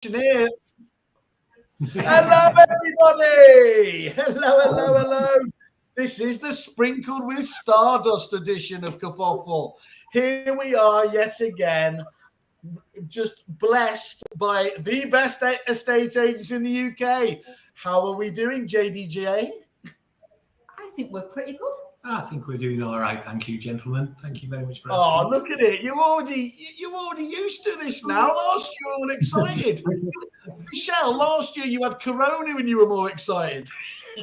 Here. Hello, everybody. Hello. This is the Sprinkled with Stardust edition of Kerfuffle. Here we are yet again, just blessed by the best estate agents in the UK. How are we doing, JDJ? I think we're pretty good. I think we're doing all right. Thank you, gentlemen. Thank you very much for Oh, asking. look at it. You're already used to this now. Last year, you were all excited. Michelle, last year you had Corona and you were more excited.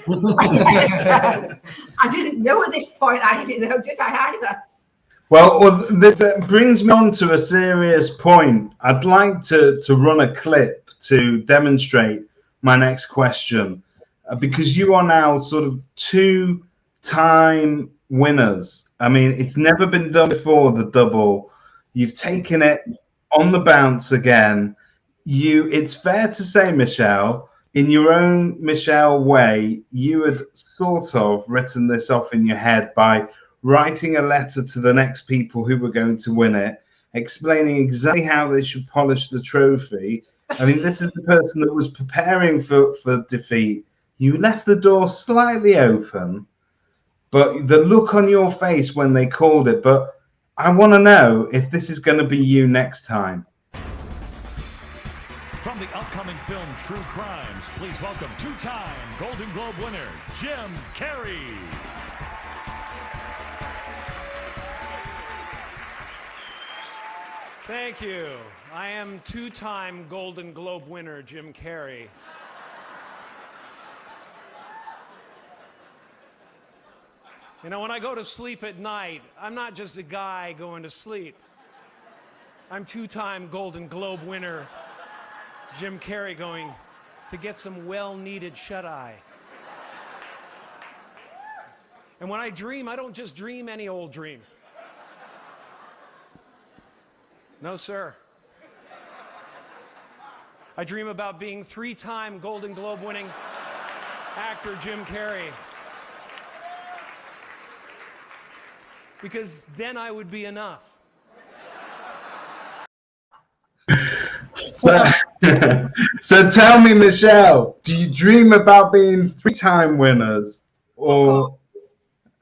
I didn't know at this point. I didn't know, did I either? Well, that brings me on to a serious point. I'd like to run a clip to demonstrate my next question, because you are now sort of two-time winners. I mean, it's never been done before, the double. You've taken it on the bounce again. It's fair to say, Michelle, in your own Michelle way, you had sort of written this off in your head by writing a letter to the next people who were going to win it, explaining exactly how they should polish the trophy. I mean, this is the person that was preparing for defeat. You left the door slightly open, but the look on your face when they called it. But I want to know if this is going to be you next time. From the upcoming film True Crimes, please welcome two-time Golden Globe winner, Jim Carrey. Thank you. I am two-time Golden Globe winner, Jim Carrey. You know, when I go to sleep at night, I'm not just a guy going to sleep. I'm two-time Golden Globe winner, Jim Carrey, going to get some well-needed shut-eye. And when I dream, I don't just dream any old dream. No, sir. I dream about being three-time Golden Globe winning actor Jim Carrey. Because then I would be enough. So tell me, Michelle, do you dream about being three-time winners? Or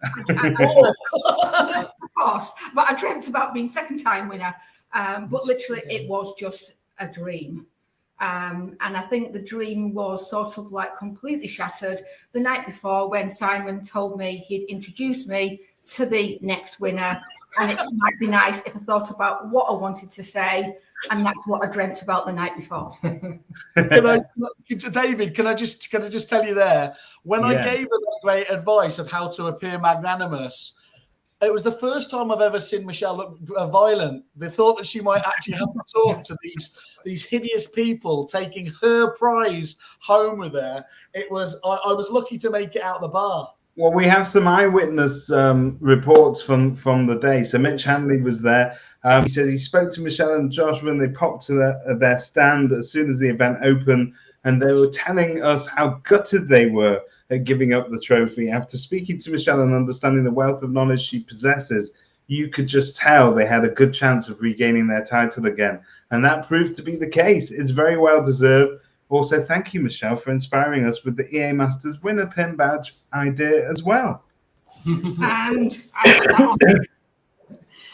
Of course. But I dreamt about being second-time winner. But literally, it was just a dream. And I think the dream was sort of like completely shattered the night before when Simon told me he'd introduce me to the next winner. And it might be nice if I thought about what I wanted to say. And that's what I dreamt about the night before. David, can I just tell you there, when I gave her that great advice of how to appear magnanimous, it was the first time I've ever seen Michelle look violent. They thought that she might actually have to talk to these hideous people taking her prize home with her. I was lucky to make it out the bar. Well, we have some eyewitness reports from the day. So Mitch Hanley was there. He says he spoke to Michelle and Josh when they popped to their stand as soon as the event opened, and they were telling us how gutted they were at giving up the trophy. After speaking to Michelle and understanding the wealth of knowledge she possesses, you could just tell they had a good chance of regaining their title again. And that proved to be the case. It's very well deserved. Also, thank you, Michelle, for inspiring us with the EA Masters winner pin badge idea as well. And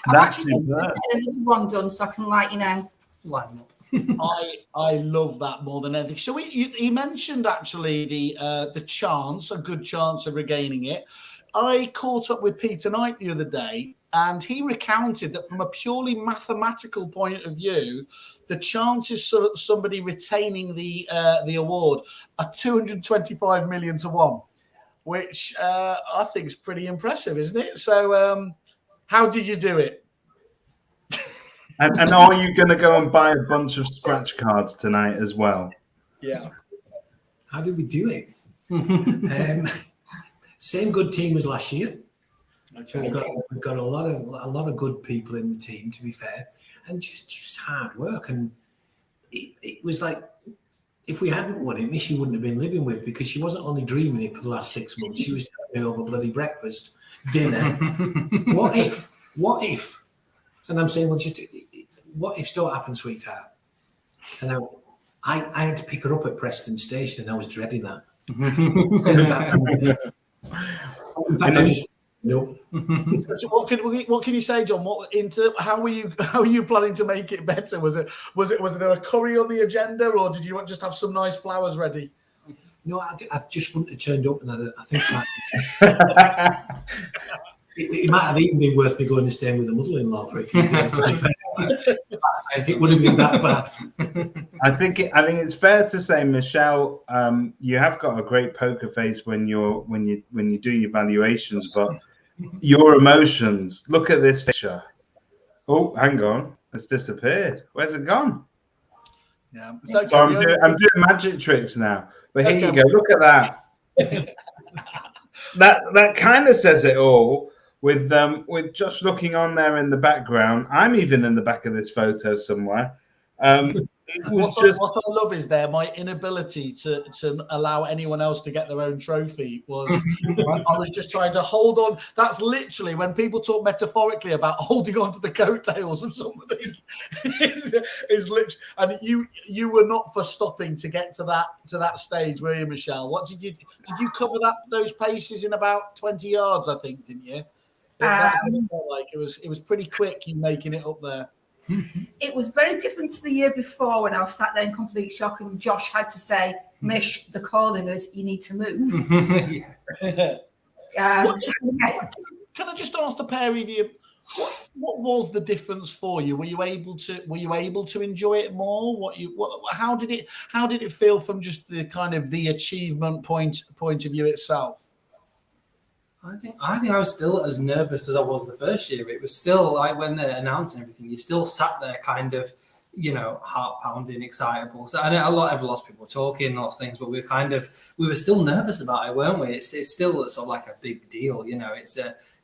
I've actually another one done, so I can let you know. Line up. I love that more than anything. So he mentioned actually the chance, a good chance of regaining it. I caught up with Peter Knight the other day, and he recounted that from a purely mathematical point of view, the chances of somebody retaining the award are 225 million to 1, which I think is pretty impressive, isn't it? So how did you do it? And are you going to go and buy a bunch of scratch cards tonight as well? Yeah. How did we do it? Same good team as last year. Okay. We've got a lot of good people in the team, to be fair, and just hard work. And it was like, if we hadn't won it, Missy wouldn't have been living with, because she wasn't only dreaming it for the last 6 months. She was telling me over bloody breakfast, dinner. What if? And I'm saying, well, just what ifs don't happen, sweetheart. And I had to pick her up at Preston Station, and I was dreading that. Coming back from, in fact, I just no. So what can you say, John? How were you planning to make it better? Was there a curry on the agenda, or did you just have some nice flowers ready? No, I just wouldn't have turned up, and I think that it might have even been worth me going and staying with the mother-in-law for a few days. It wouldn't have been that bad. I think it's fair to say, Michelle, you have got a great poker face when you do your valuations, but your emotions. Look at this picture. Oh, hang on, it's disappeared. Where's it gone? Yeah, so I'm doing magic tricks now. But here you go. Look at that. that kind of says it all. With Josh looking on there in the background. I'm even in the back of this photo somewhere. What I love is my inability to allow anyone else to get their own trophy was I was just trying to hold on. That's literally when people talk metaphorically about holding on to the coattails of somebody. is literally, and you were not for stopping to get to that stage, were you, Michelle? What did you cover those paces in about 20 yards? I think, didn't you? It was pretty quick. You making it up there. It was very different to the year before when I was sat there in complete shock and Josh had to say, Mish, they're calling us, you need to move. Can I just ask the pair of you, what was the difference for you? Were you able to enjoy it more? How did it feel from just the kind of the achievement point of view itself? I think I was still as nervous as I was the first year. It was still like when they're announcing everything, you still sat there kind of, heart pounding, excitable. So I know lots of people were talking, lots of things, but we were still nervous about it, weren't we? It's still sort of like a big deal, It's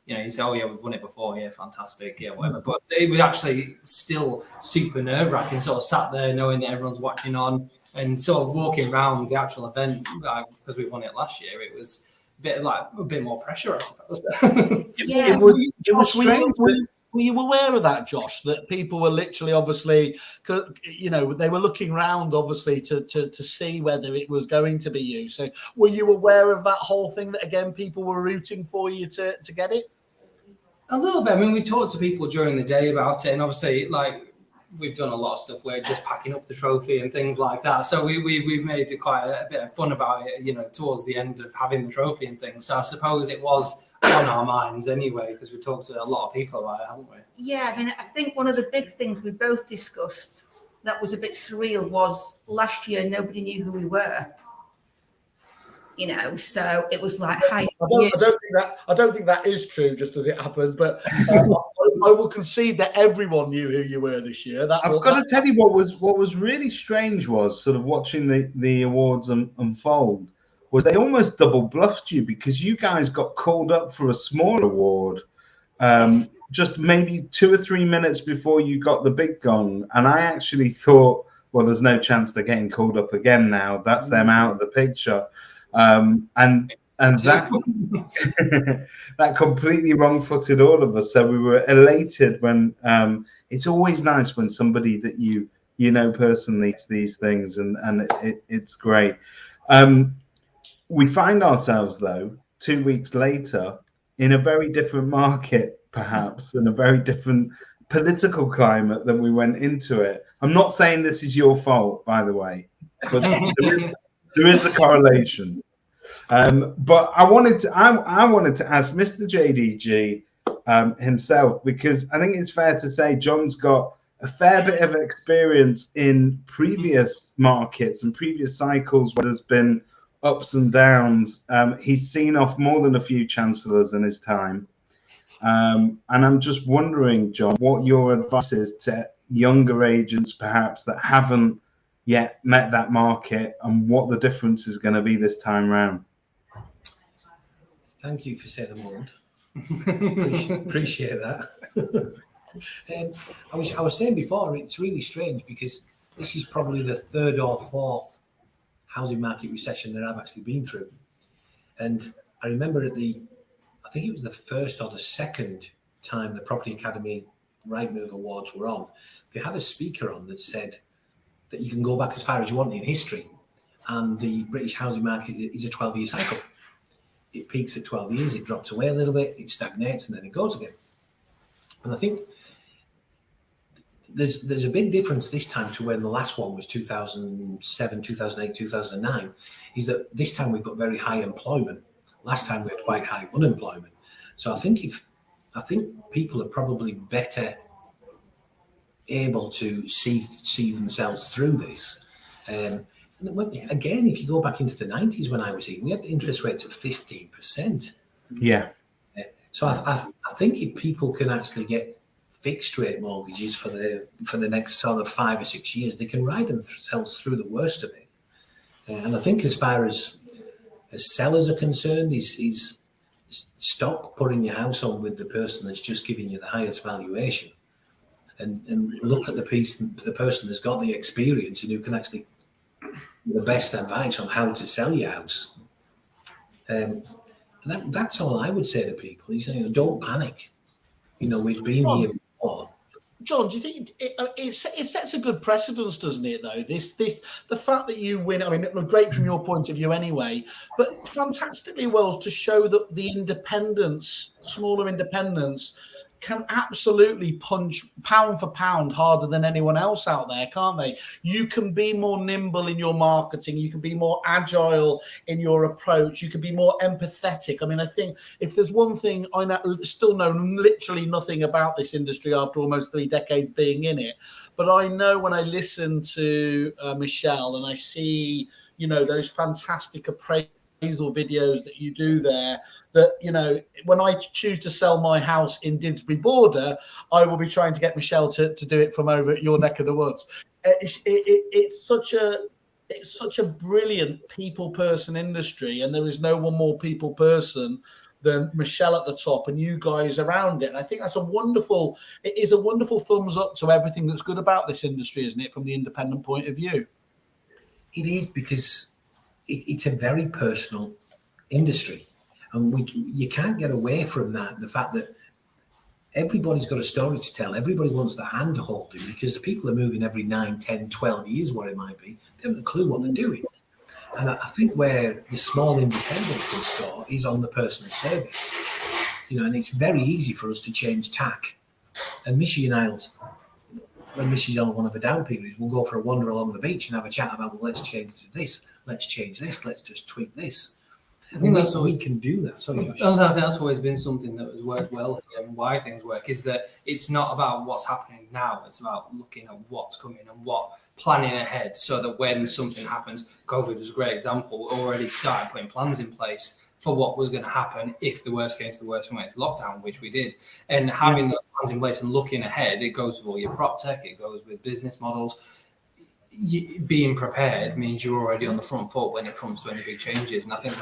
you say, oh yeah, we've won it before, yeah, fantastic, yeah, whatever. But it was actually still super nerve-wracking. Sort of sat there knowing that everyone's watching on and sort of walking around the actual event because we won it last year. It was a bit more pressure, I suppose. Yeah. It was strange. Were you aware of that, Josh? That people were literally, obviously, they were looking around, obviously, to see whether it was going to be you. So, were you aware of that whole thing? That again, people were rooting for you to get it. A little bit. I mean, we talked to people during the day about it, and obviously, we've done a lot of stuff where just packing up the trophy and things like that. So we've made it quite a bit of fun about it, towards the end of having the trophy and things. So I suppose it was on our minds anyway, because we talked to a lot of people about it, haven't we? Yeah, I mean, I think one of the big things we both discussed that was a bit surreal was last year nobody knew who we were. So it was like, hi. I don't think that is true, just as it happens. But I will concede that everyone knew who you were this year. I've got to tell you what was really strange was sort of watching the awards unfold. Was they almost double bluffed you because you guys got called up for a small award just maybe 2 or 3 minutes before you got the big gong, and I actually thought, well, there's no chance they're getting called up again now. That's them out of the picture. And that that completely wrong-footed all of us. So we were elated when it's always nice when somebody that you personally gets these things, and it's great. We find ourselves though 2 weeks later in a very different market, perhaps in a very different political climate than we went into it. I'm not saying this is your fault, by the way, but there is a correlation. But I wanted to ask Mr. JDG himself, because I think it's fair to say John's got a fair bit of experience in previous markets and previous cycles where there's been ups and downs. He's seen off more than a few chancellors in his time. And I'm just wondering, John, what your advice is to younger agents, perhaps, that haven't yet met that market, and what the difference is going to be this time round. Thank you for saying the word. Appreciate that. I was saying before, it's really strange because this is probably the third or fourth housing market recession that I've actually been through. And I remember I think it was the first or the second time the Property Academy Rightmove Awards were on, they had a speaker on that said, that you can go back as far as you want in history, and the British housing market is a 12-year cycle. It peaks at 12 years, it drops away a little bit, it stagnates, and then it goes again. And I think there's a big difference this time to when the last one was 2007, 2008, 2009, is that this time we've got very high employment. Last time we had quite high unemployment. So I think people are probably better able to see themselves through this. And again, if you go back into the 90s when I was here, we had interest rates of 15%. Yeah. So I think if people can actually get fixed rate mortgages for the next sort of 5 or 6 years, they can ride themselves through the worst of it. And I think as far as sellers are concerned, is stop putting your house on with the person that's just giving you the highest valuation, and look at the person that's got the experience and who can actually give the best advice on how to sell your house. And that's all I would say to people. Is, don't panic. We've been here before. John, do you think it sets a good precedence, doesn't it? Though the fact that you win, I mean, great from your point of view anyway, but fantastically well to show that the independents, smaller independents, can absolutely punch pound for pound harder than anyone else out there, can't they? You can be more nimble in your marketing. You can be more agile in your approach. You can be more empathetic. I mean, I think if there's one thing I still know literally nothing about this industry after almost 3 decades being in it, but I know when I listen to Michelle and I see, those fantastic appraisal videos that you do there, that when I choose to sell my house in Didsbury Border, I will be trying to get Michelle to do it from over at your neck of the woods. It's such a brilliant people person industry, and there is no one more people person than Michelle at the top and you guys around it. And I think that's it is a wonderful thumbs up to everything that's good about this industry, isn't it, from the independent point of view? It is, because it's a very personal industry. And you can't get away from that, the fact that everybody's got a story to tell. Everybody wants the hand holding, because people are moving every 9, 10, 12 years, what it might be. They haven't a clue what they're doing. And I think where the small independent can score is on the personal service. And it's very easy for us to change tack. And Missy and I, when Missy's on one of the down periods, we'll go for a wander along the beach and have a chat about, well, let's change this, let's change this, let's just tweak this. I think we can do that. Sorry, Josh. I think that's always been something that has worked well here, and why things work is that it's not about what's happening now. It's about looking at what's coming and planning ahead, so that when something happens, COVID was a great example, already started putting plans in place for what was going to happen if the worst came to the worst and went into lockdown, which we did. And having those plans in place and looking ahead, it goes with all your prop tech, it goes with business models. Being prepared means you're already on the front foot when it comes to any big changes. And I think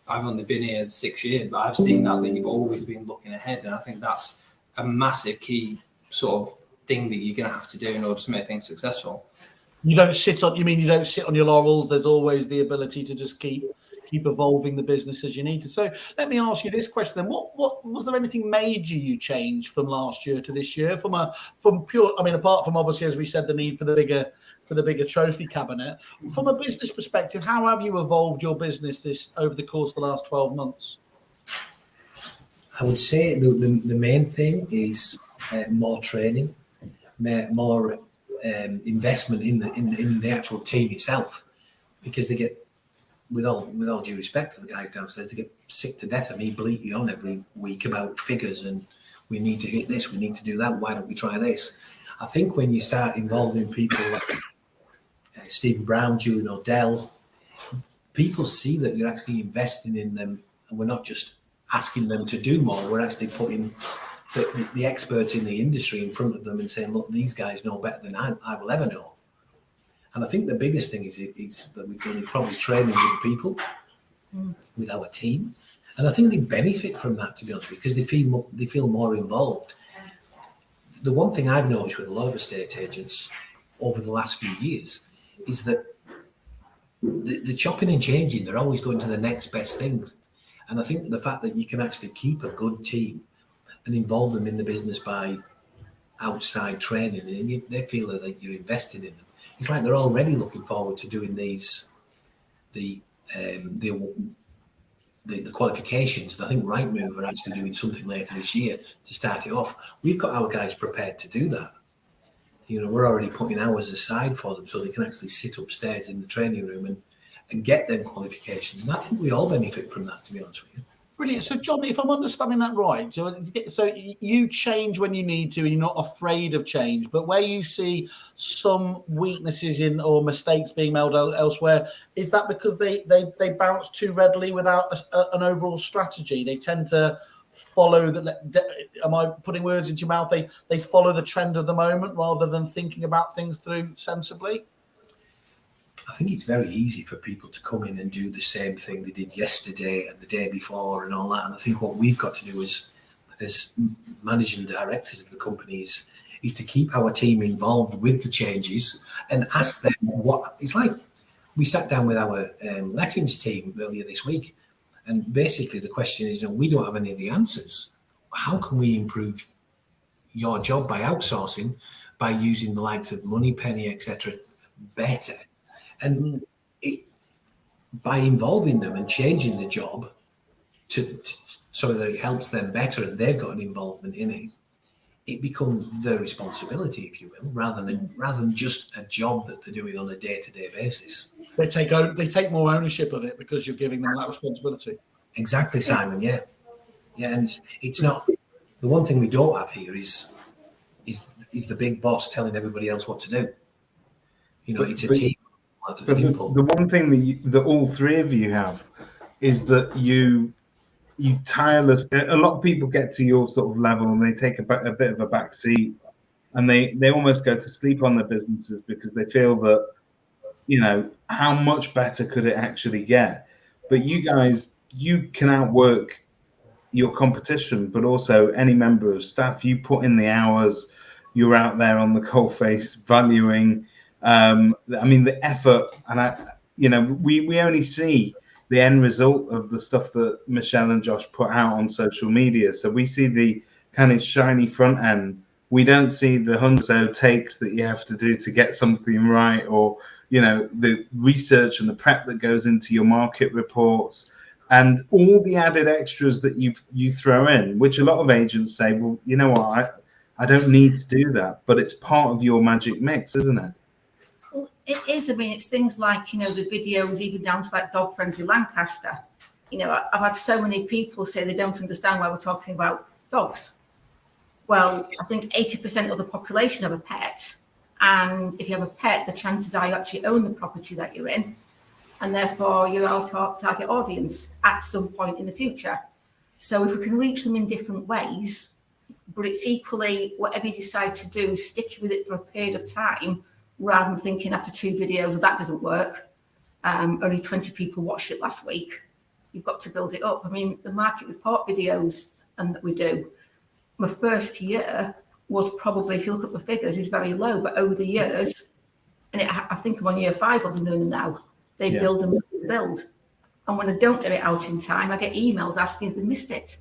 I've only been here 6 years, but I've seen that you've always been looking ahead. And I think that's a massive key sort of thing that you're going to have to do in order to make things successful. You don't sit on your laurels. There's always the ability to just keep evolving the business as you need to. So let me ask you this question then. What was there anything major you changed from last year to this year apart from obviously, as we said, the need for the bigger trophy cabinet, from a business perspective, how have you evolved your business over the course of the last 12 months? I would say the main thing is more training, more investment in the actual team itself, because they get, with all due respect to the guys downstairs, they get sick to death of me bleating on every week about figures and we need to hit this, we need to do that, why don't we try this? I think when you start involving people like Stephen Brown, Julian O'Dell, people see that you're actually investing in them, and we're not just asking them to do more, we're actually putting the experts in the industry in front of them and saying, look, these guys know better than I will ever know. And I think the biggest thing is that we've done probably training with the people, with our team. And I think they benefit from that, to be honest with you, because they feel more involved. The one thing I've noticed with a lot of estate agents over the last few years is that the chopping and changing, they're always going to the next best things. And I think the fact that you can actually keep a good team and involve them in the business by outside training, and they feel that you're investing in them. it's like they're already looking forward to doing these, the qualifications. And I think Rightmove are actually doing something later this year to start it off. We've got our guys prepared to do that. We're already putting hours aside for them so they can actually sit upstairs in the training room and get them qualifications. And I think we all benefit from that, to be honest with you. Brilliant. So, John, if I'm understanding that right, so you change when you need to, and you're not afraid of change. But where you see some weaknesses in or mistakes being made elsewhere, is that because they bounce too readily without an overall strategy? They tend to follow am I putting words into your mouth? They follow the trend of the moment rather than thinking about things through sensibly. I think it's very easy for people to come in and do the same thing they did yesterday and the day before and all that. And I think what we've got to do as managing directors of the companies is to keep our team involved with the changes and ask them what it's like. We sat down with our lettings team earlier this week, and basically the question is, we don't have any of the answers. How can we improve your job by outsourcing, by using the likes of Moneypenny, etc., better? And by involving them and changing the job so that it helps them better and they've got an involvement in it, it becomes their responsibility, if you will, rather than just a job that they're doing on a day-to-day basis. They take more ownership of it because you're giving them that responsibility. Exactly, Simon. Yeah, and it's not the one thing we don't have here is the big boss telling everybody else what to do. It's a team. But the one thing that all three of you have is that you tireless. A lot of people get to your sort of level and they take a bit of a back seat, and they almost go to sleep on their businesses because they feel that how much better could it actually get. But you guys, you can outwork your competition, but also any member of staff. You put in the hours. You're out there on the coalface valuing. The effort, and we only see the end result of the stuff that Michelle and Josh put out on social media. So we see the kind of shiny front end. We don't see the hundreds of takes that you have to do to get something right, or the research and the prep that goes into your market reports, and all the added extras that you throw in, which a lot of agents say, well, you know what, I don't need to do that, but it's part of your magic mix, isn't it? Well, it is. I mean, it's things like, the videos, even down to like Dog Friendly Lancaster. I've had so many people say they don't understand why we're talking about dogs. Well, I think 80% of the population have a pet. And if you have a pet, the chances are you actually own the property that you're in. And therefore, you're our target audience at some point in the future. So if we can reach them in different ways, but it's equally, whatever you decide to do, stick with it for a period of time, rather than thinking after 2 videos, that doesn't work. Only 20 people watched it last week. You've got to build it up. I mean, the market report videos and that we do, my first year was probably, if you look at the figures, is very low. But over the years, and I think I'm on year 5 of them doing them now, they build and build. And when I don't get it out in time, I get emails asking if they missed it.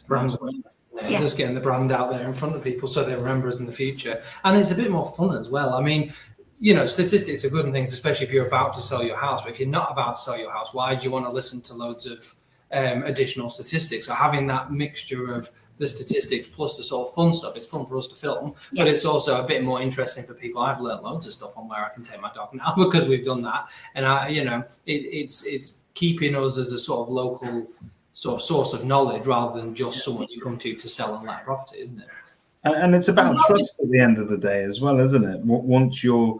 Brand, just getting the brand out there in front of people so they remember us in the future, and it's a bit more fun as well. I mean, statistics are good and things, especially if you're about to sell your house. But if you're not about to sell your house, why do you want to listen to loads of additional statistics? So having that mixture of the statistics plus the sort of fun stuff, it's fun for us to film, but it's also a bit more interesting for people. I've learned loads of stuff on where I can take my dog now because we've done that, and it's keeping us as a sort of local sort of source of knowledge rather than just someone you come to sell and let property, isn't it? And it's about trust at the end of the day as well, isn't it? Once you're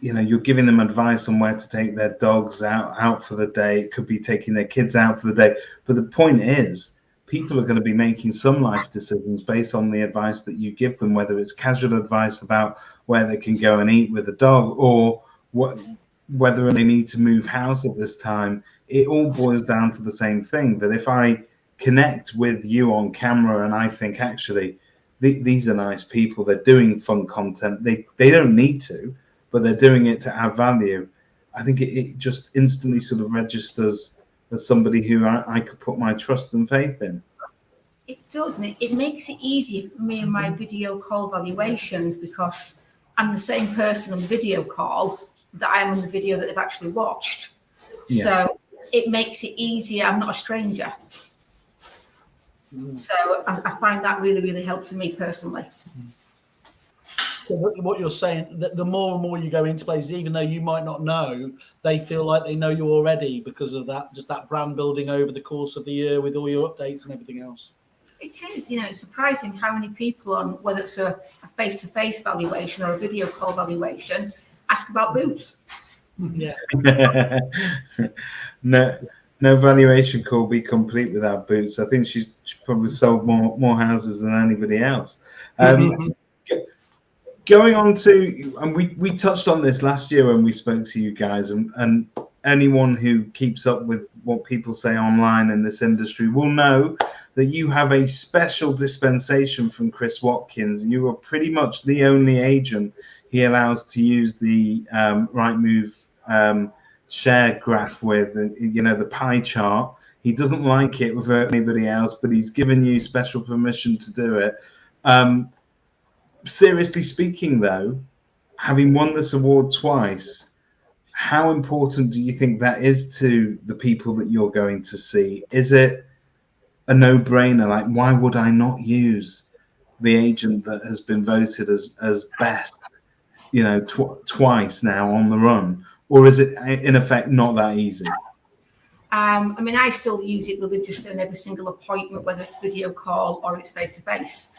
giving them advice on where to take their dogs out for the day. It could be taking their kids out for the day. But the point is, people are going to be making some life decisions based on the advice that you give them, whether it's casual advice about where they can go and eat with a dog, or whether they need to move house at this time. It all boils down to the same thing, that if I connect with you on camera and I think, actually, these are nice people, they're doing fun content, they don't need to, but they're doing it to add value, I think it just instantly sort of registers as somebody who I could put my trust and faith in. It does, and it makes it easier for me in my video call valuations, because I'm the same person on the video call that I am on the video that they've actually watched. Yeah. So it makes it easier. I'm not a stranger. So I find that really, really helps me personally. So what you're saying, that the more and more you go into places, even though you might not know, they feel like they know you already because of that, just that brand building over the course of the year with all your updates and everything else. It is, it's surprising how many people on, whether it's a face-to-face valuation or a video call valuation, ask about boots. Yeah. No valuation call be complete without Boots. I think she's probably sold more houses than anybody else. Going on to, and we touched on this last year when we spoke to you guys, and anyone who keeps up with what people say online in this industry will know that you have a special dispensation from Chris Watkins. You are pretty much the only agent he allows to use the Rightmove share graph with, the pie chart. He doesn't like it with anybody else, but he's given you special permission to do it. Seriously speaking, though, having won this award twice, how important do you think that is to the people that you're going to see? Is it a no-brainer? Like, why would I not use the agent that has been voted as best, twice now on the run? Or is it, in effect, not that easy? I still use it religiously in every single appointment, whether it's video call or it's face-to-face.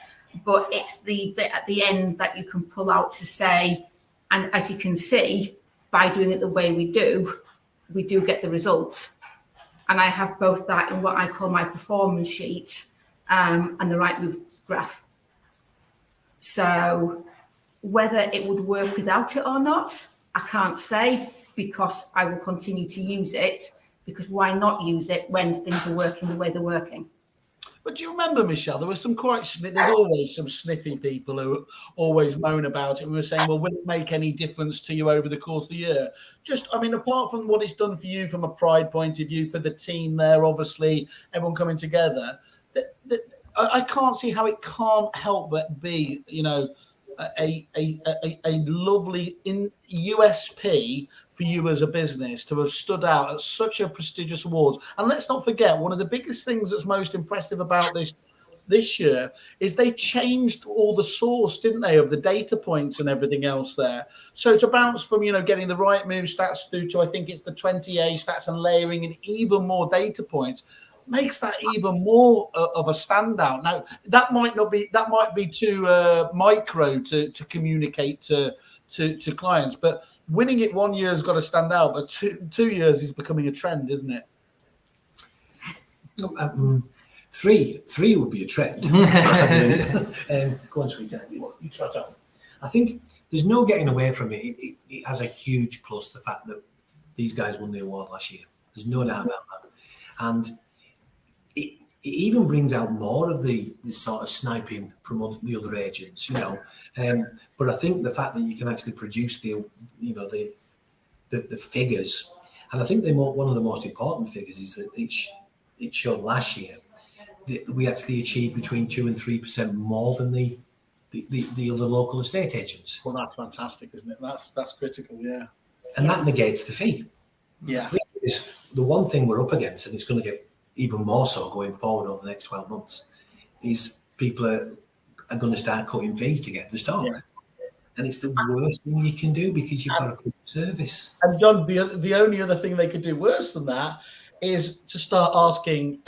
But it's the bit at the end that you can pull out to say, and as you can see, by doing it the way we do get the results. And I have both that in what I call my performance sheet and the Rightmove graph. So whether it would work without it or not, I can't say, because I will continue to use it, because why not use it when things are working the way they're working? But do you remember, Michelle, there were some there's always some sniffy people who always moan about it. We were saying, well, will it make any difference to you over the course of the year? Apart from what it's done for you from a pride point of view, for the team there, obviously, everyone coming together, I can't see how it can't help but be, a lovely USP for you as a business to have stood out at such a prestigious awards. And let's not forget, one of the biggest things that's most impressive about this year is they changed all the source, didn't they, of the data points and everything else there. So to bounce from, getting the Rightmove stats through to, I think it's the 20A stats and layering in even more data points, makes that even more of a standout. Now, that might be too micro to communicate to clients, but winning it 1 year has got to stand out, but 2 years is becoming a trend, isn't it? Three would be a trend. Go on, sweetheart. You trot off. I think there's no getting away from it. It has a huge plus, the fact that these guys won the award last year. There's no doubt about that. And it even brings out more of the sort of sniping from the other agents, But I think the fact that you can actually produce the figures, and I think one of the most important figures is that it showed last year that we actually achieved between 2% and 3% more than the other local estate agents. Well, that's fantastic, isn't it? That's critical, yeah. And that negates the fee. Yeah. The one thing we're up against, and it's going to get even more so going forward over the next 12 months, is people are going to start cutting fees to get the stock. Yeah. And it's the worst thing you can do, because you've got a good service. And John, the only other thing they could do worse than that is to start asking,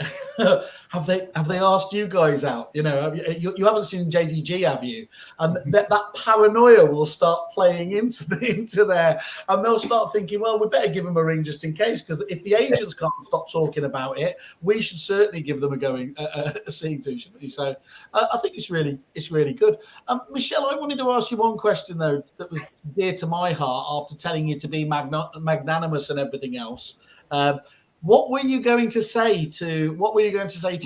have they asked you guys out? You haven't seen JDG, have you? And that paranoia will start playing into there, and they'll start thinking, well, we better give them a ring just in case, because if the agents can't stop talking about it, we should certainly give them a seeing to, shouldn't we? So I think it's really good. Michelle, I wanted to ask you one question though that was dear to my heart after telling you to be magnanimous and everything else. What were you going to say to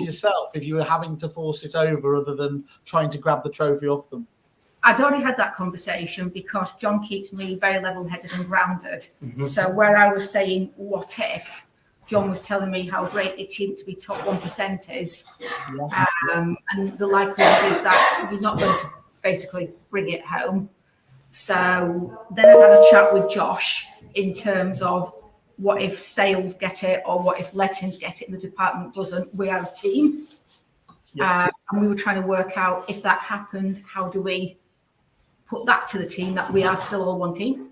yourself if you were having to force it over, other than trying to grab the trophy off them? I'd already had that conversation, because John keeps me very level-headed and grounded. Mm-hmm. So where I was saying, what if, John was telling me how great the achievement to be top 1% is. Yeah. And the likelihood is that you're not going to basically bring it home. So then I had a chat with Josh in terms of what if sales get it or what if lettings get it and the department doesn't. We are a team. And we were trying to work out if that happened, how do we put that to the team that we are still all one team.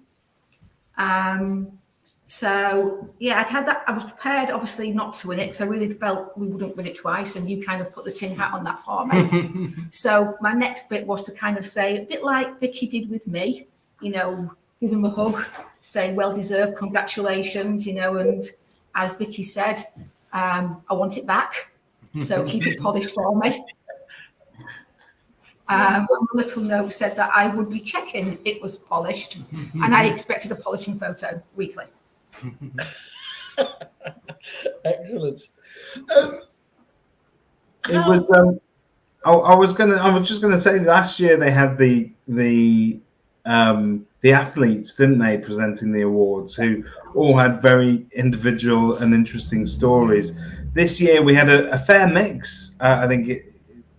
So yeah, I'd had that. I was prepared, obviously, not to win it because I really felt we wouldn't win it twice, and you kind of put the tin hat on that for me. So my next bit was to kind of say, a bit like Vicky did with me, you know, give him a hug, say well deserved, congratulations, you know, and as Vicky said, I want it back, so keep it polished for me. A little note said that I would be checking it was polished, and I expected a polishing photo weekly. Excellent. It was. I was just gonna say last year they had the athletes, didn't they, presenting the awards, who all had very individual and interesting stories. This year we had a fair mix. I think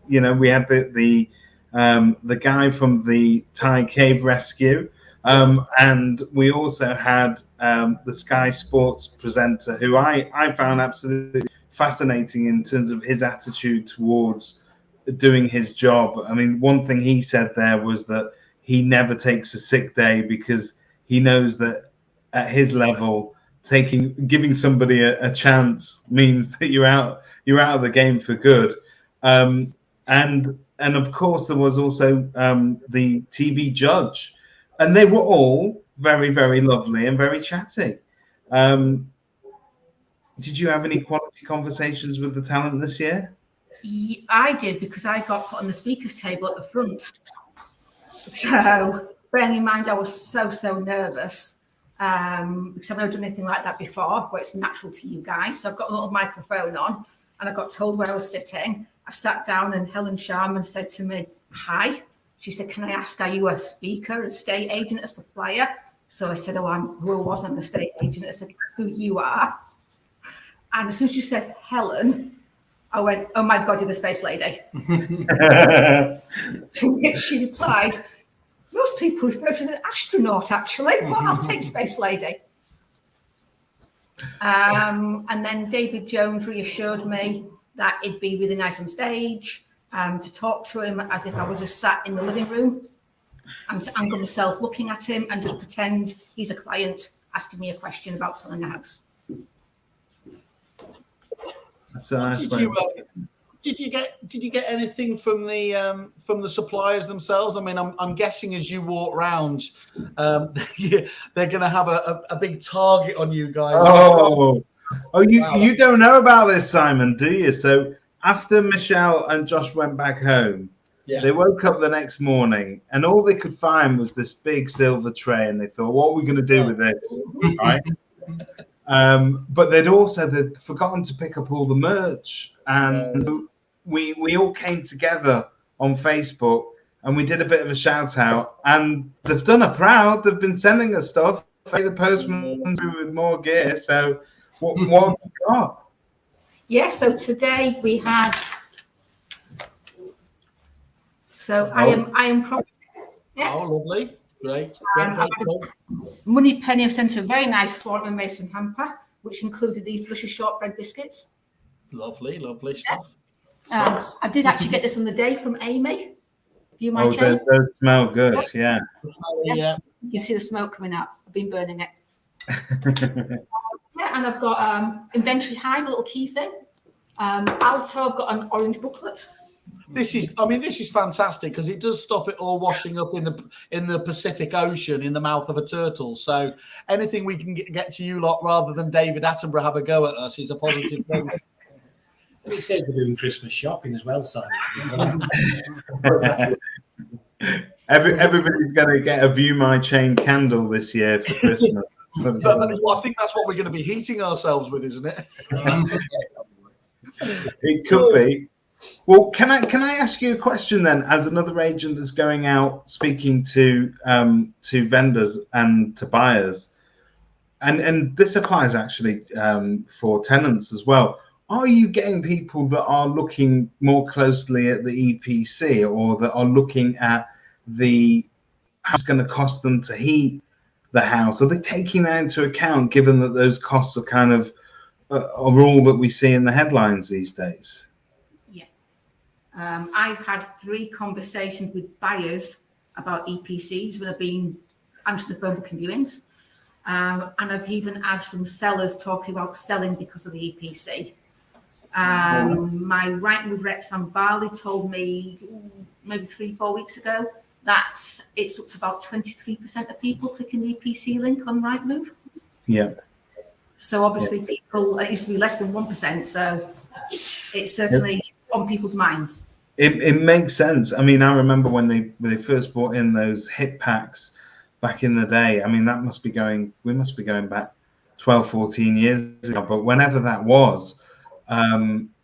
we had the guy from the Thai cave rescue. And we also had the Sky Sports presenter, who I found absolutely fascinating in terms of his attitude towards doing his job. I mean, one thing he said there was that he never takes a sick day because he knows that at his level, giving somebody a chance means that you're out of the game for good. And of course, there was also the TV judge. And they were all very, very lovely and very chatty. Did you have any quality conversations with the talent this year? I did, because I got put on the speakers table at the front. So bearing in mind I was so nervous because I've never done anything like that before, where it's natural to you guys. So I've got a little microphone on and I got told where I was sitting. I sat down and Helen Sharman said to me, "Hi." She said, "Can I ask, are you a speaker, a estate agent, a supplier?" So I said, "Oh, I'm an estate agent." I said, "That's who you are." And as soon as she said Helen, I went, "Oh my God, you're the space lady." To which she replied, "Most people refer to as an astronaut, actually, but I'll take space lady." And then David Jones reassured me that it'd be really nice on stage. To talk to him as if I was just sat in the living room and to angle myself looking at him and just pretend he's a client asking me a question about selling a house. That's a nice way. Did you get anything from the suppliers themselves? I mean, I'm guessing as you walk around, they're going to have a big target on you guys. Oh, you don't know about this, Simon, do you? So after Michelle and Josh went back home, they woke up the next morning and all they could find was this big silver tray, and they thought, "What are we going to do with this?" Right? But they'd forgotten to pick up all the merch, and we all came together on Facebook and we did a bit of a shout out, and they've done us proud. They've been sending us stuff. The postman with more gear. So what have we got? Yeah, so today we had. So I am property. Yeah. Oh, lovely, great. Money Penny have sent a very nice Fortnum Mason hamper, which included these delicious shortbread biscuits. Lovely stuff. I did actually get this on the day from Amy. You might they smell good. Yeah. You can see the smoke coming out. I've been burning it. And I've got Inventory Hive, a little key thing. Alto, I've got an orange booklet. This is fantastic because it does stop it all washing up in the Pacific Ocean in the mouth of a turtle. So anything we can get to you lot rather than David Attenborough have a go at us is a positive thing. And it says we're doing Christmas shopping as well, Simon. Everybody's going to get a View My Chain candle this year for Christmas. I think that's what we're going to be heating ourselves with, isn't it? It could be. Well, can I ask you a question then? As another agent that's going out speaking to vendors and to buyers, and this applies actually for tenants as well. Are you getting people that are looking more closely at the EPC or that are looking at the how it's going to cost them to heat the house. Are they taking that into account, given that those costs are kind of are all that we see in the headlines these days? Yeah. I've had 3 conversations with buyers about EPCs when I've been answering the phone booking viewings. And I've even had some sellers talking about selling because of the EPC. My Rightmove rep, Sam Barley, told me maybe 3-4 weeks ago that it's up to about 23% of people clicking the EPC link on Rightmove. Yeah. So obviously people, it used to be less than 1%. So it's certainly on people's minds. It makes sense. I mean, I remember when they first brought in those hit packs back in the day. I mean, we must be going back 12, 14 years ago. But whenever that was,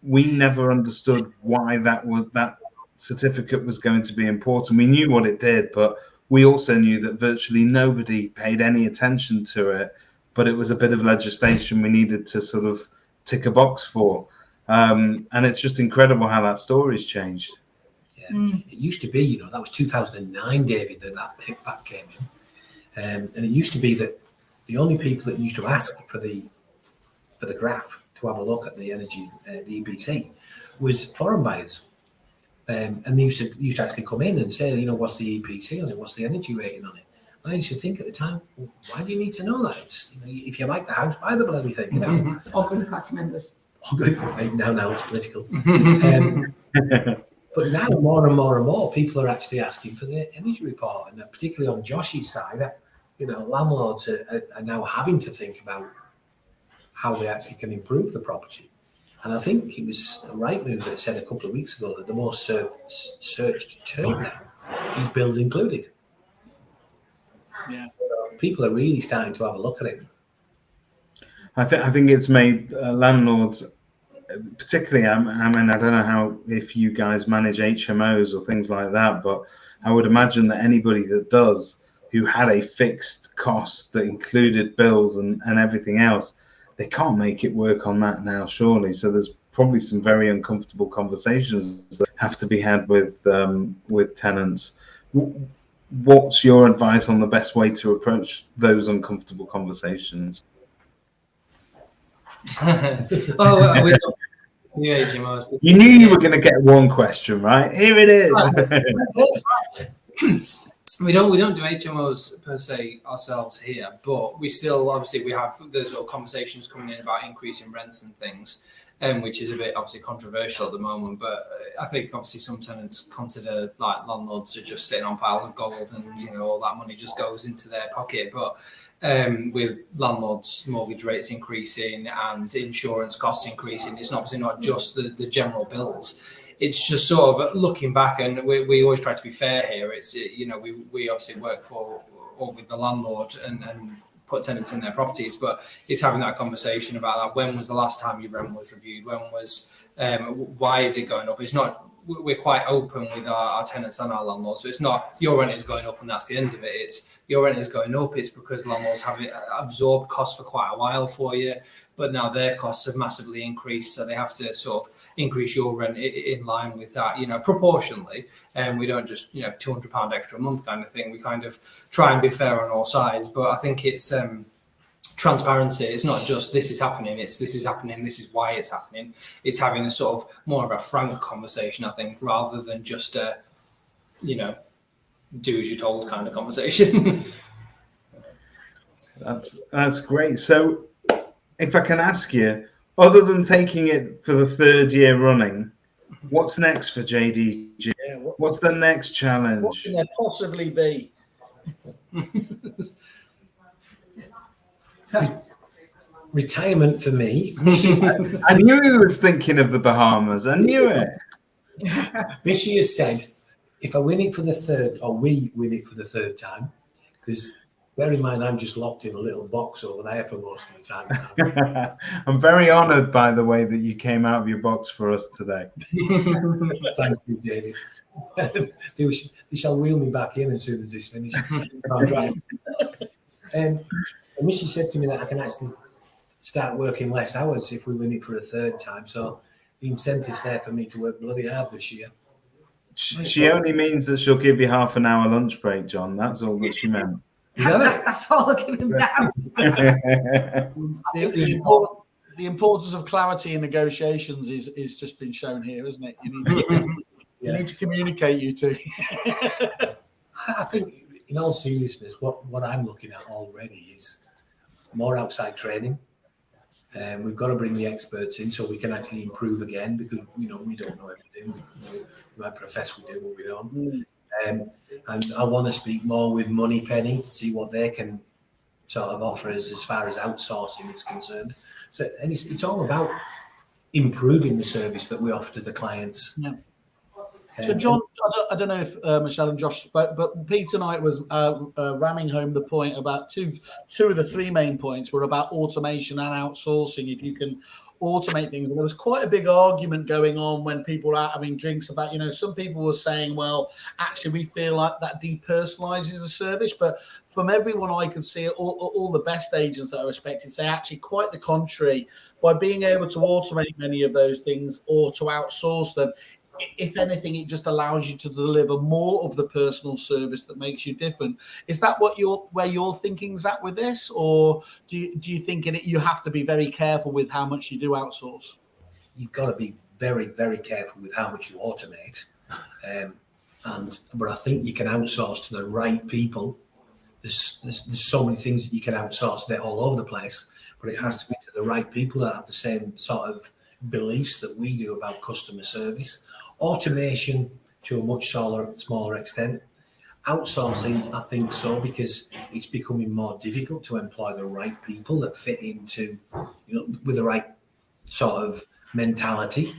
we never understood why that certificate was going to be important. We knew what it did, but we also knew that virtually nobody paid any attention to it. But it was a bit of legislation we needed to sort of tick a box for. And it's just incredible how that story's changed. Yeah. It used to be, that was 2009, David, that hit back came in. And it used to be that the only people that used to ask for the graph to have a look at the energy, the EPC, was foreign buyers. And they used to actually come in and say, what's the EPC on it? What's the energy rating on it? And I used to think at the time, well, why do you need to know that? It's, if you like the house, buy the bloody thing, Or Green Party members. Oh, good. Now it's political. But now more and more people are actually asking for the energy report, and particularly on Josh's side, landlords are now having to think about how they actually can improve the property. And I think it was Rightmove that said a couple of weeks ago that the most searched term now is bills included. Yeah, people are really starting to have a look at it. I think it's made landlords, particularly. I mean, I don't know how if you guys manage HMOs or things like that, but I would imagine that anybody that does, who had a fixed cost that included bills and everything else, they can't make it work on that now, surely. So there's probably some very uncomfortable conversations that have to be had with tenants. What's your advice on the best way to approach those uncomfortable conversations? You knew you were going to get one question, right? Here it is. We don't do HMOs per se ourselves here, but we still we have those sort of conversations coming in about increasing rents and things, which is a bit obviously controversial at the moment. But I think obviously some tenants consider like landlords are just sitting on piles of gold, and all that money just goes into their pocket. But with landlords' mortgage rates increasing and insurance costs increasing, it's obviously not just the general bills. It's just sort of looking back, and we always try to be fair here. It's we obviously work for or with the landlord and put tenants in their properties, but it's having that conversation about that. When was the last time your rent was reviewed? When was why is it going up? It's not. We're quite open with our tenants and our landlords, so it's not your rent is going up and that's the end of it. It's your rent is going up. It's because landlords have absorbed costs for quite a while for you, but now their costs have massively increased, so they have to sort of increase your rent in line with that, proportionally. And we don't just £200 extra a month kind of thing. We kind of try and be fair on all sides, but I think it's transparency. It's not just this is happening, it's this is happening, this is why it's happening. It's having a sort of more of a frank conversation, I think, rather than just a do as you're told kind of conversation. That's great. So if I can ask you, other than taking it for the 3rd year running, what's next for JDG? Yeah, what's the next challenge? What can there possibly be? Retirement for me. I knew he was thinking of the Bahamas. I knew it. This year said, if I win it for the third, or we win it for the 3rd time, because bear in mind I'm just locked in a little box over there for most of the time. I'm very honoured, by the way, that you came out of your box for us today. Thank you, David. They shall wheel me back in as soon as this finishes. And Missy said to me that I can actually start working less hours if we win it for a 3rd time. So the incentive's there for me to work bloody hard this year. She only means that she'll give you half an hour lunch break, John. That's all that she meant. That's all I'll give him now. The importance of clarity in negotiations is just been shown here, isn't it? You need to communicate, you two. I think, in all seriousness, what I'm looking at already is more outside training. We've got to bring the experts in so we can actually improve again, because we don't know everything. We might profess we do, but we don't. And I want to speak more with Moneypenny to see what they can sort of offer us as far as outsourcing is concerned. So, and it's all about improving the service that we offer to the clients. Yeah. So, John, I don't know if Michelle and Josh spoke, but Peter Knight was ramming home the point about two of the three main points were about automation and outsourcing. If you can automate things, and there was quite a big argument going on when people were out having drinks about, some people were saying, well, actually, we feel like that depersonalizes the service. But from everyone I could see, all the best agents that I respected say actually quite the contrary. By being able to automate many of those things or to outsource them, if anything, it just allows you to deliver more of the personal service that makes you different. Is that where your thinking's at with this, or do you think you have to be very careful with how much you do outsource? You've got to be very, very careful with how much you automate, but I think you can outsource to the right people. There's so many things that you can outsource. They're all over the place, but it has to be to the right people that have the same sort of beliefs that we do about customer service. Automation to a much smaller extent. Outsourcing, I think so, because it's becoming more difficult to employ the right people that fit into, with the right sort of mentality.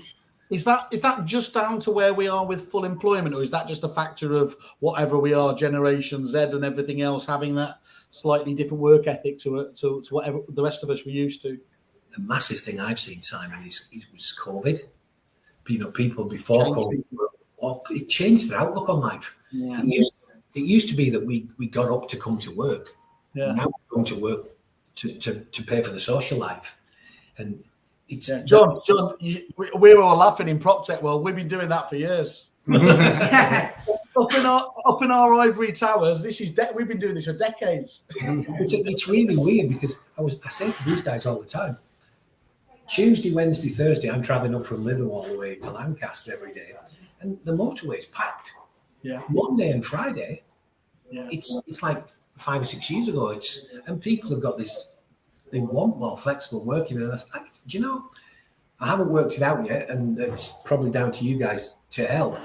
Is that just down to where we are with full employment, or is that just a factor of whatever we are, Generation Z and everything else, having that slightly different work ethic to whatever the rest of us were used to? The massive thing I've seen, Simon, was COVID. People before COVID, it changed their outlook on life. Yeah. It used to be that we got up to come to work. Yeah. Now we're going to work to pay for the social life. And it's John, we were all laughing in PropTech world. We've been doing that for years. Up in our ivory towers, we've been doing this for decades. It's really weird, because I say to these guys all the time, Tuesday, Wednesday, Thursday, I'm travelling up from Lytham all the way to Lancaster every day, and the motorway is packed. Yeah. Monday and Friday, yeah. It's like 5 or 6 years ago. And people have got this. They want more flexible working, and I haven't worked it out yet, and it's probably down to you guys to help.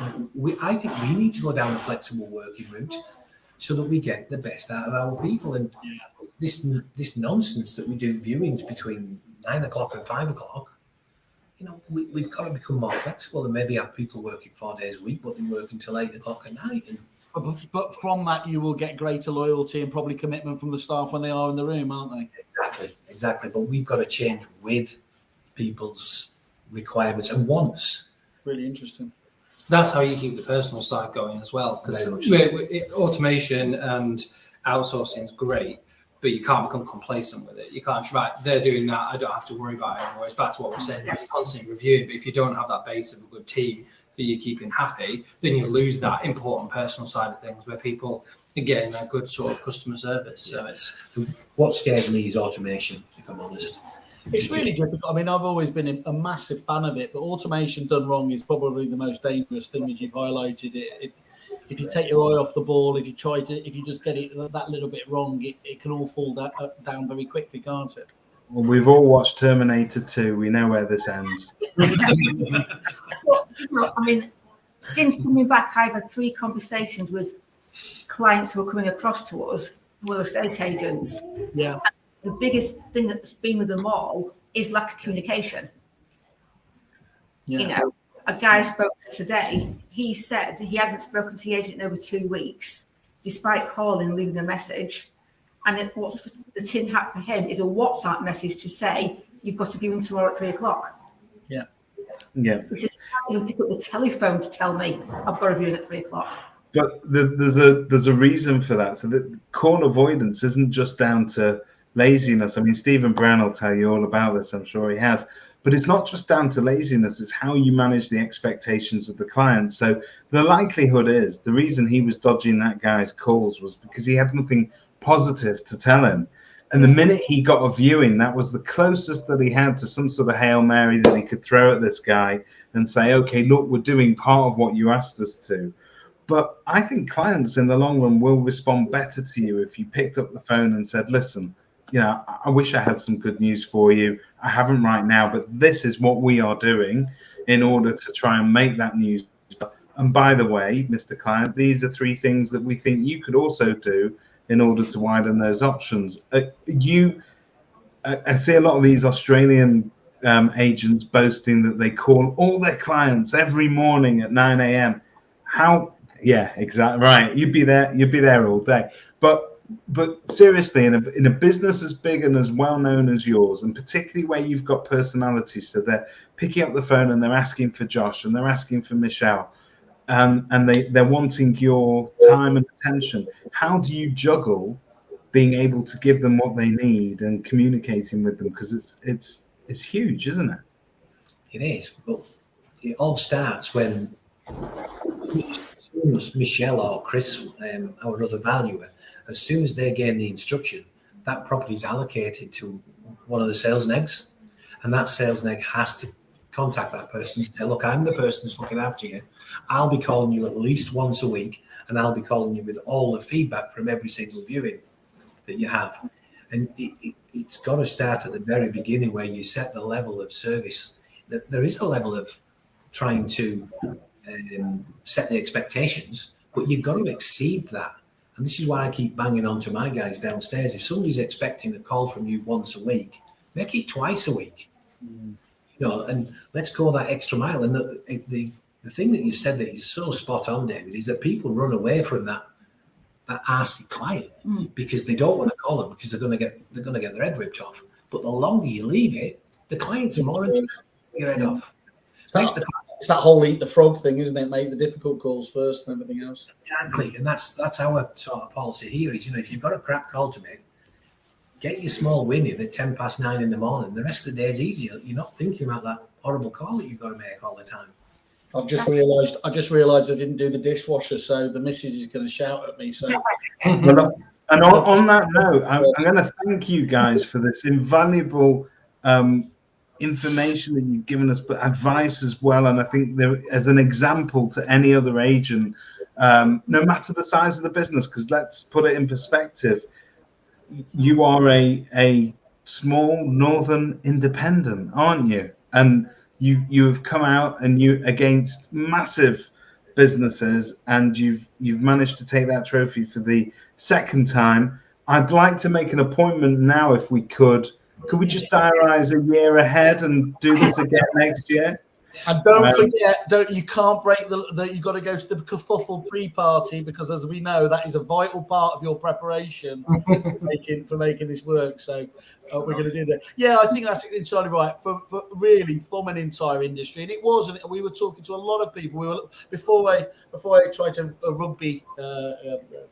I think we need to go down a flexible working route so that we get the best out of our people. And this nonsense that we do viewings between 9 o'clock and 5 o'clock, we've got to become more flexible and maybe have people working 4 days a week, but they work until 8 o'clock at night. But from that, you will get greater loyalty and probably commitment from the staff when they are in the room, aren't they? Exactly. But we've got to change with people's requirements and wants. Really interesting. That's how you keep the personal side going as well, because automation and outsourcing is great, but you can't become complacent with it. You can't try, they're doing that, I don't have to worry about it anymore. It's back to what we're saying, you're constantly reviewing, but if you don't have that base of a good team that you're keeping happy, then you lose that important personal side of things where people are getting that good sort of customer service. So what scares me is automation, if I'm honest. It's really difficult. I mean, I've always been a massive fan of it, but automation done wrong is probably the most dangerous thing, as you've highlighted it. If you take your eye off the ball, if you just get it that little bit wrong, it can all fall down very quickly, can't it? Well, we've all watched Terminator 2. We know where this ends. I mean, since coming back, I've had 3 conversations with clients who are coming across to us, who are estate agents. Yeah. The biggest thing that's been with them all is lack of communication. Yeah. A guy spoke today. He said he hadn't spoken to the agent in over 2 weeks, despite calling and leaving a message. And what's the tin hat for him is a WhatsApp message to say, you've got to view him tomorrow at 3 o'clock. Yeah. Yeah. He says, you pick up the telephone to tell me I've got a viewing at 3 o'clock. But there's a reason for that. So the call avoidance isn't just down to laziness. I mean, Stephen Brown will tell you all about this. I'm sure he has. But it's not just down to laziness, it's how you manage the expectations of the client. So the likelihood is the reason he was dodging that guy's calls was because he had nothing positive to tell him. And the minute he got a viewing, that was the closest that he had to some sort of Hail Mary that he could throw at this guy and say, okay, look, we're doing part of what you asked us to. But I think clients in the long run will respond better to you if you picked up the phone and said, listen, you know, I wish I had some good news for you. I haven't right now, but this is what we are doing in order to try and make that news. And by the way, Mr. Client, these are 3 things that we think you could also do in order to widen those options. I see a lot of these Australian agents boasting that they call all their clients every morning at 9 a.m. How? Yeah, exactly right. You'd be there all day. But seriously, in a business as big and as well known as yours, and particularly where you've got personality, so they're picking up the phone and they're asking for Josh and they're asking for Michelle, and they're wanting your time and attention. How do you juggle being able to give them what they need and communicating with them? Because it's huge, isn't it? It is, but it all starts when Michelle or Chris, our other valuer, as soon as they gain the instruction, that property is allocated to one of the sales negs, and that sales neg has to contact that person and say, look, I'm the person that's looking after you. I'll be calling you at least once a week, and I'll be calling you with all the feedback from every single viewing that you have. And it's got to start at the very beginning where you set the level of service. There is a level of trying to set the expectations, but you've got to exceed that. And this is why I keep banging on to my guys downstairs. If somebody's expecting a call from you once a week, make it twice a week. You know, and let's go that extra mile. And the thing that you said that is so spot on, David, is that people run away from that arsey client because they don't want to call them because they're going to get their head ripped off. But the longer you leave it, the clients are more interested in your head off. It's that whole eat the frog thing, isn't it? Make the difficult calls first and everything else. Exactly, and that's our sort of policy here. Is, you know, if you've got a crap call to make, get your small win in at 9:10 in the morning. The rest of the day is easier. You're not thinking about that horrible call that you've got to make all the time. I just realised I didn't do the dishwasher, so the missus is going to shout at me. So, and on that note, I'm going to thank you guys for this invaluable information that you've given us, but advice as well. And I think there, as an example to any other agent, no matter the size of the business, because let's put it in perspective, you are a small northern independent, aren't you? And you have come out and you against massive businesses, and you've managed to take that trophy for the second time. I'd like to make an appointment now if we could. Could we just diarise a year ahead and do this again next year? And don't forget, you can't break you've got to go to the kerfuffle pre-party, because as we know, that is a vital part of your preparation for making this work. So we're going to do that. Yeah, I think that's entirely right. For from an entire industry, and it wasn't. We were talking to a lot of people. Before I tried to rugby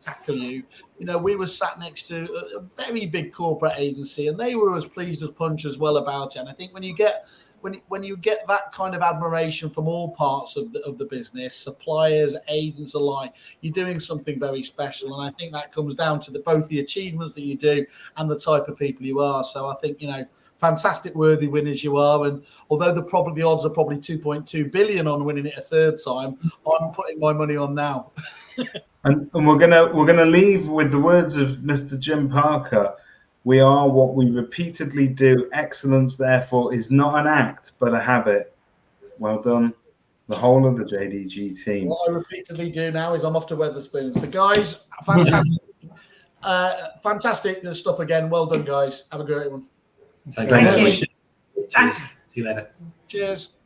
tackle you. You know, we were sat next to a very big corporate agency, and they were as pleased as punch as well about it. And I think when you get that kind of admiration from all parts of the business, suppliers, agents alike, you're doing something very special. And I think that comes down to both the achievements that you do and the type of people you are. So I think, you know, fantastic worthy winners you are. And although the odds are probably 2.2 billion on winning it a third time, I'm putting my money on now. And we're gonna leave with the words of Mr. Jim Parker. We are what we repeatedly do. Excellence, therefore, is not an act, but a habit. Well done, the whole of the JDG team. What I repeatedly do now is I'm off to Wetherspoon. So, guys, fantastic, fantastic stuff again. Well done, guys. Have a great one. Thank you. Thanks. See you later. Cheers.